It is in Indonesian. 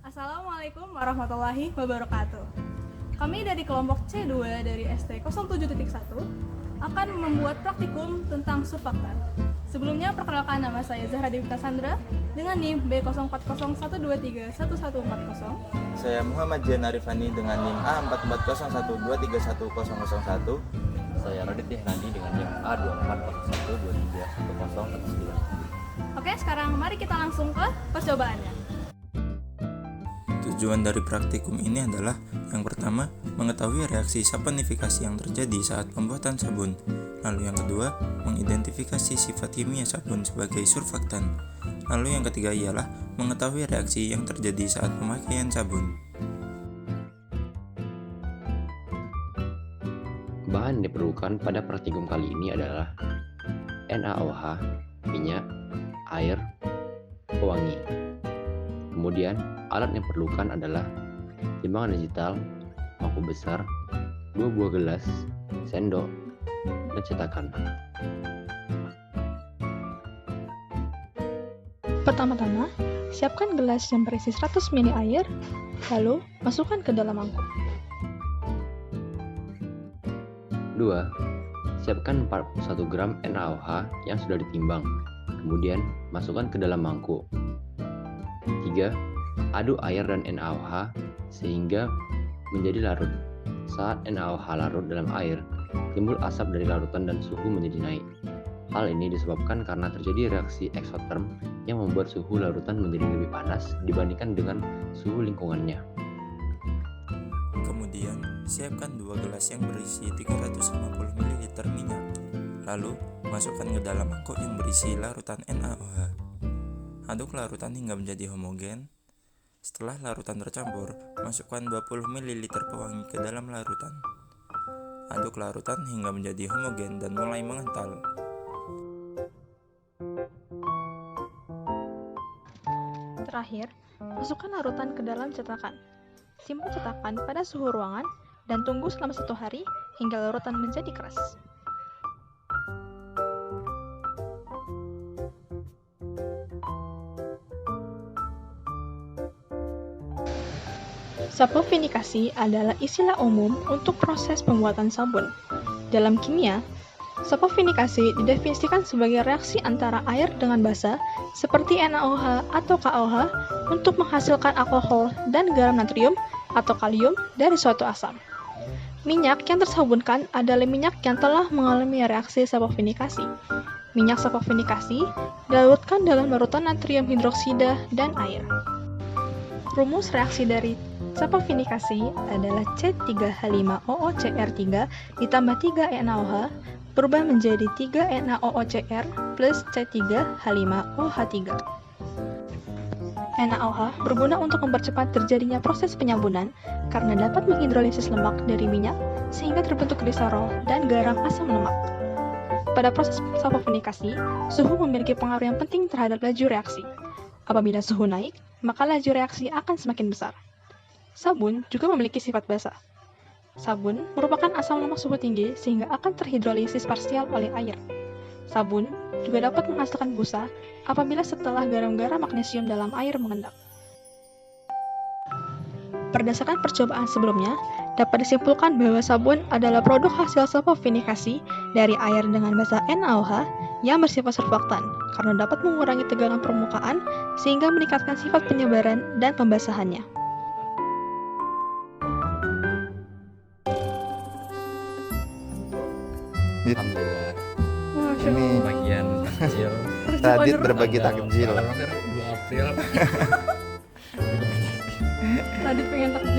Assalamualaikum warahmatullahi wabarakatuh. Kami dari kelompok C2 dari ST 07.1 akan membuat praktikum tentang surfaktan. Sebelumnya perkenalkan, nama saya Zahra Dewi Cassandra dengan NIM B0401231140. Saya Muhammad Jan Arifani dengan NIM A4401231001. Saya Radit Yahrani dengan NIM A2401231019. Oke, sekarang mari kita langsung ke percobaannya. Tujuan dari praktikum ini adalah yang pertama, mengetahui reaksi saponifikasi yang terjadi saat pembuatan sabun. Lalu yang kedua, mengidentifikasi sifat kimia sabun sebagai surfaktan. Lalu yang ketiga ialah mengetahui reaksi yang terjadi saat pemakaian sabun. Bahan yang diperlukan pada praktikum kali ini adalah NaOH, minyak, air, pewangi. Kemudian, alat yang diperlukan adalah timbangan digital, mangkuk besar, 2 buah gelas, sendok, dan cetakan. Pertama-tama, siapkan gelas yang berisi 100 ml air, lalu masukkan ke dalam mangkuk. 2. Siapkan 41 gram NaOH yang sudah ditimbang, kemudian masukkan ke dalam mangkuk. 3. Aduk air dan NaOH sehingga menjadi larut. Saat NaOH larut dalam air, timbul asap dari larutan dan suhu menjadi naik. Hal ini disebabkan karena terjadi reaksi eksoterm yang membuat suhu larutan menjadi lebih panas dibandingkan dengan suhu lingkungannya. Kemudian, siapkan 2 gelas yang berisi 350 ml minyak. Lalu, masukkan ke dalam mangkuk yang berisi larutan NaOH. Aduk larutan hingga menjadi homogen. Setelah larutan tercampur, masukkan 20 ml pewangi ke dalam larutan. Aduk larutan hingga menjadi homogen dan mulai mengental. Terakhir, masukkan larutan ke dalam cetakan. Simpan cetakan pada suhu ruangan dan tunggu selama 1 hari hingga larutan menjadi keras. Saponifikasi adalah istilah umum untuk proses pembuatan sabun. Dalam kimia, saponifikasi didefinisikan sebagai reaksi antara air dengan basa seperti NaOH atau KOH untuk menghasilkan alkohol dan garam natrium atau kalium dari suatu asam. Minyak yang tersabunkan adalah minyak yang telah mengalami reaksi saponifikasi. Minyak saponifikasi dilarutkan dalam larutan natrium hidroksida dan air. Rumus reaksi dari saponifikasi adalah C3H5OOCr3 ditambah 3 NaOH berubah menjadi 3 NaOOCr plus C3H5OH3. NaOH berguna untuk mempercepat terjadinya proses penyabunan karena dapat menghidrolisis lemak dari minyak sehingga terbentuk gliserol dan garam asam lemak. Pada proses saponifikasi, suhu memiliki pengaruh yang penting terhadap laju reaksi. Apabila suhu naik, maka laju reaksi akan semakin besar. Sabun juga memiliki sifat basa. Sabun merupakan asam lemak suhu tinggi sehingga akan terhidrolisis parsial oleh air. Sabun juga dapat menghasilkan busa apabila setelah garam-garam magnesium dalam air mengendap. Berdasarkan percobaan sebelumnya, dapat disimpulkan bahwa sabun adalah produk hasil saponifikasi dari air dengan basa NaOH yang bersifat surfaktan karena dapat mengurangi tegangan permukaan sehingga meningkatkan sifat penyebaran dan pembasahannya. Alhamdulillah. Masya Ini Bagian kecil. Radit berbagi takjil. 2 April. Radit pengen takjil.